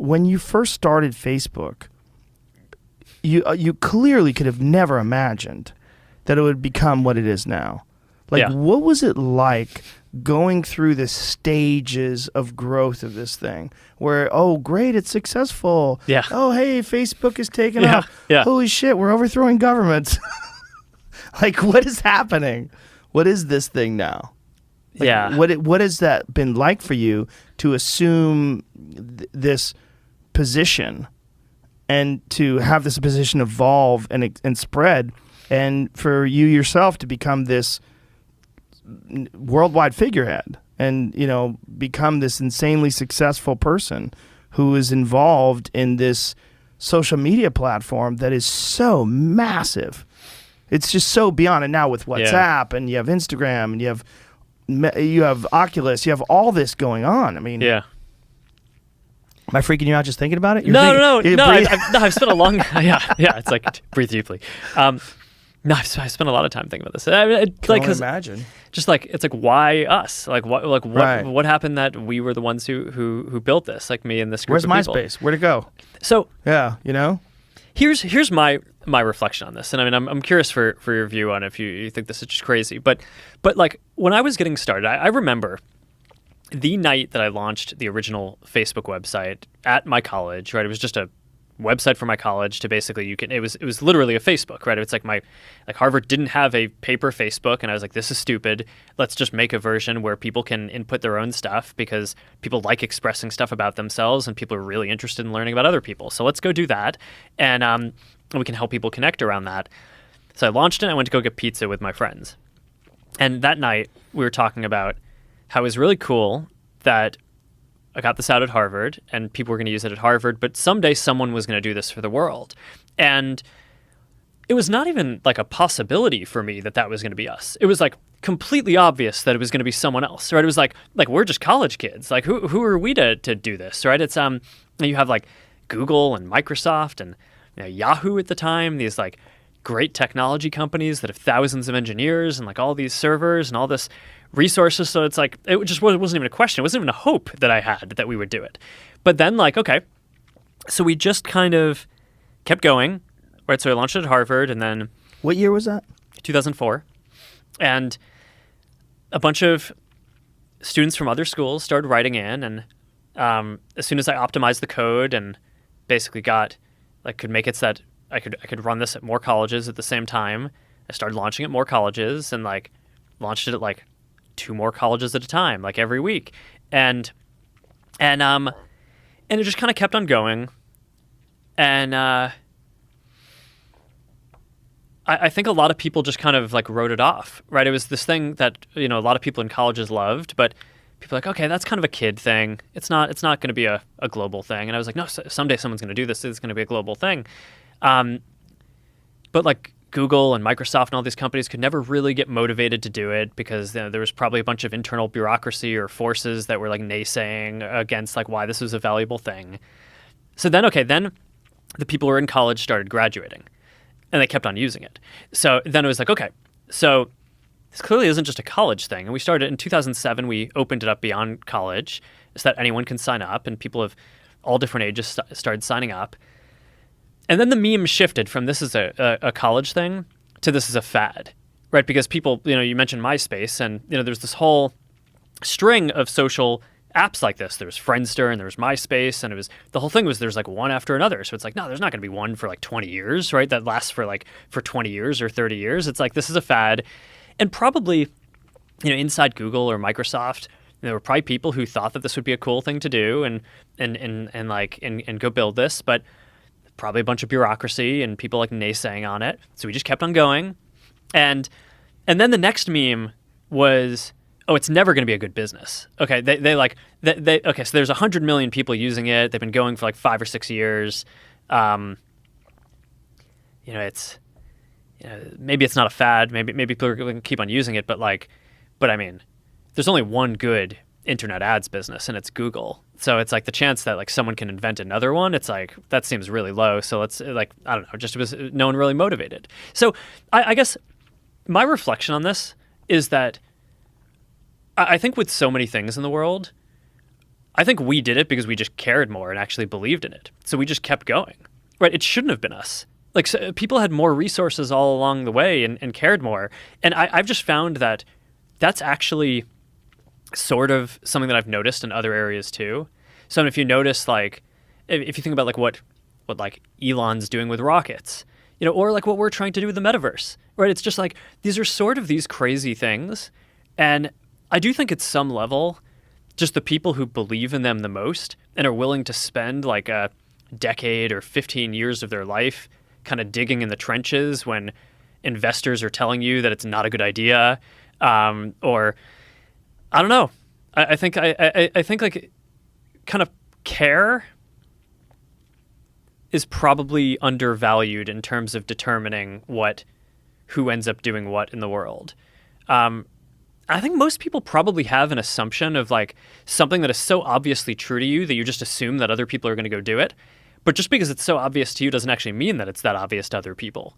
when you first started Facebook, you clearly could have never imagined that it would become what it is now. Like, what was it like going through the stages of growth of this thing where, oh, great, it's successful. Yeah. Oh, hey, Facebook is taking off. Yeah. Holy shit, we're overthrowing governments. Like, what is happening? What is this thing now? Like, what has that been like for you to assume this position and to have this position evolve and spread, and for you yourself to become this worldwide figurehead and, you know, become this insanely successful person who is involved in this social media platform that is so massive. It's just so beyond. And now with WhatsApp and you have Instagram and you have Oculus, you have all this going on. I mean, am I freaking you out just thinking about it? No. I've spent a long it's like breathe deeply. No, I've spent a lot of time thinking about this. I mean, Can only imagine. Just like, it's like, why us? Like what happened that we were the ones who built this? Like me and this group of people. Where's MySpace? Where'd it go? So yeah, you know. Here's my reflection on this, and I mean, I'm curious for your view on if you think this is just crazy, but like when I was getting started, I remember the night that I launched the original Facebook website at my college. Right, it was just a website for my college to basically it was literally a Facebook, right? It's like Harvard didn't have a paper Facebook, and I was like, this is stupid. Let's just make a version where people can input their own stuff because people like expressing stuff about themselves and people are really interested in learning about other people. So let's go do that, and we can help people connect around that. So I launched it. I went to go get pizza with my friends, and that night we were talking about how it was really cool that I got this out at Harvard and people were going to use it at Harvard, but someday someone was going to do this for the world. And it was not even like a possibility for me that was going to be us. It was like completely obvious that it was going to be someone else, right? It was like we're just college kids. Like who are we to do this, right? It's you have like Google and Microsoft and Yahoo at the time, these like great technology companies that have thousands of engineers and like all these servers and all this resources. So it's like, it just wasn't even a question. It wasn't even a hope that I had that we would do it. But then like, okay, so we just kind of kept going, right? So I launched it at Harvard, and then... What year was that? 2004. And a bunch of students from other schools started writing in, and as soon as I optimized the code and basically could make it so that I could run this at more colleges at the same time, I started launching at more colleges and like launched it at like 2 more colleges at a time, like every week. And it just kind of kept on going. And I think a lot of people just kind of like wrote it off, right? It was this thing that, a lot of people in colleges loved, but people were like, okay, that's kind of a kid thing. It's not going to be a global thing. And I was like, no, someday someone's going to do this. It's going to be a global thing. But like Google and Microsoft and all these companies could never really get motivated to do it because there was probably a bunch of internal bureaucracy or forces that were like naysaying against like why this was a valuable thing. So then the people who were in college started graduating and they kept on using it. So then it was like, okay, so this clearly isn't just a college thing. And we started in 2007, we opened it up beyond college so that anyone can sign up, and people of all different ages started signing up. And then the meme shifted from this is a college thing to this is a fad, right? Because people, you mentioned MySpace, and, there's this whole string of social apps like this. There was Friendster and there was MySpace, and the whole thing was there's like one after another. So it's like, no, there's not going to be one for like 20 years, right? That lasts for 20 years or 30 years. It's like, this is a fad. And probably, inside Google or Microsoft, there were probably people who thought that this would be a cool thing to do and go build this, but probably a bunch of bureaucracy and people like naysaying on it. So we just kept on going. And then the next meme was, oh, it's never going to be a good business. Okay, okay, so there's 100 million people using it. They've been going for like 5 or 6 years. It's maybe it's not a fad. Maybe people are going to keep on using it, but I mean, there's only one good internet ads business, and it's Google. So it's like the chance that like someone can invent another one, it's like that seems really low. So let's I don't know, just was no one really motivated. So I guess my reflection on this is that I think with so many things in the world, I think we did it because we just cared more and actually believed in it. So we just kept going. Right? It shouldn't have been us. Like, so people had more resources all along the way and cared more. And I've just found that that's actually sort of something that I've noticed in other areas too. So if you notice, like, if you think about like what like Elon's doing with rockets, you know, or like what we're trying to do with the metaverse, right? It's just like these are sort of these crazy things. And I do think at some level, just the people who believe in them the most and are willing to spend like a decade or 15 years of their life kind of digging in the trenches when investors are telling you that it's not a good idea, or I don't know. I think like kind of care is probably undervalued in terms of determining who ends up doing what in the world. I think most people probably have an assumption of like something that is so obviously true to you that you just assume that other people are going to go do it. But just because it's so obvious to you doesn't actually mean that it's that obvious to other people.